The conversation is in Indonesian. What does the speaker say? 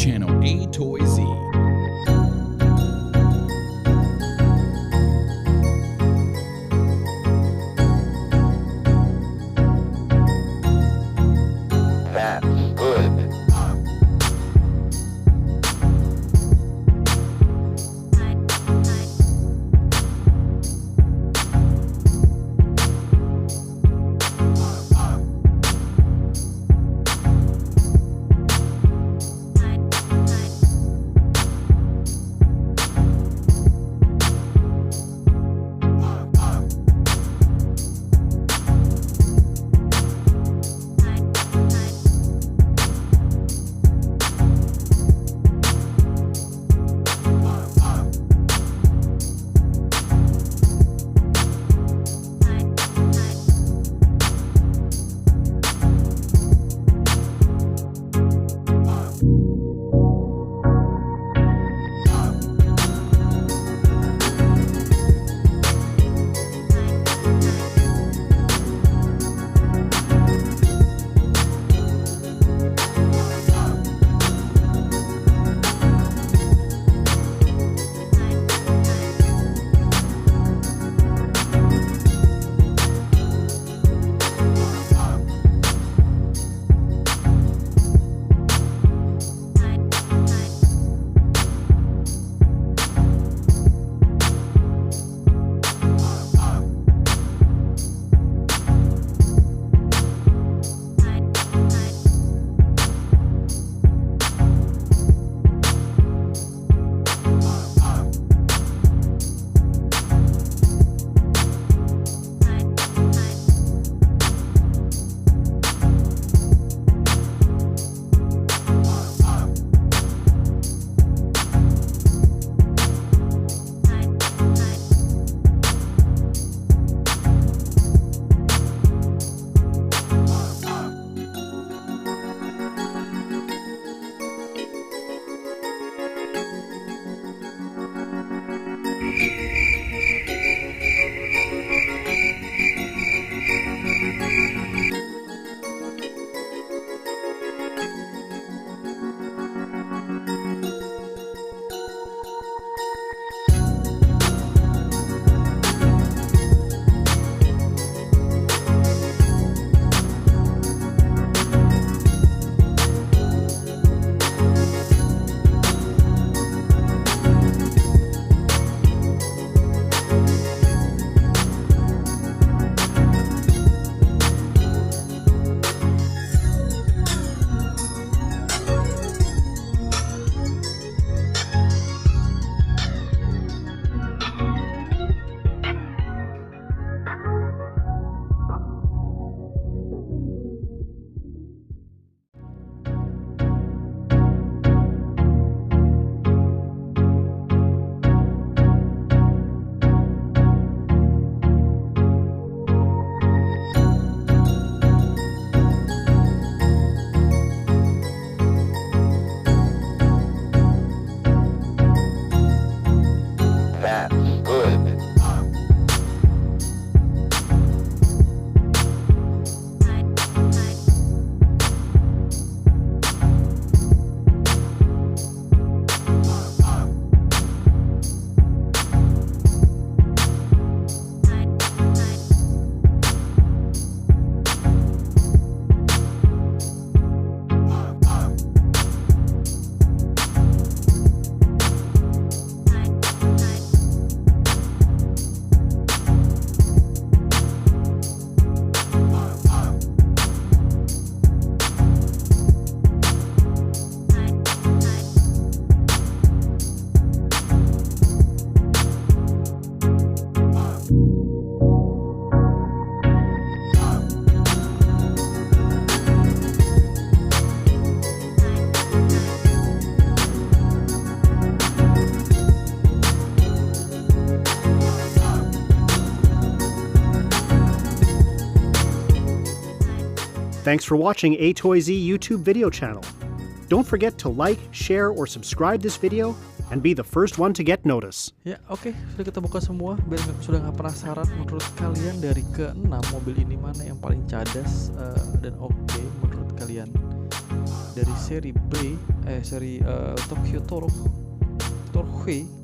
channel A Toy Z. That's good. That's good. Thanks for watching A Toy Z YouTube video channel. Don't forget to like, share, or subscribe this video and be the first one to get notice. Ya, oke, sudah kita buka semua. Biar sudah nggak penasaran, menurut kalian dari ke-6 mobil ini mana yang paling cadas dan oke menurut kalian? dari seri Tokyo Toro Hui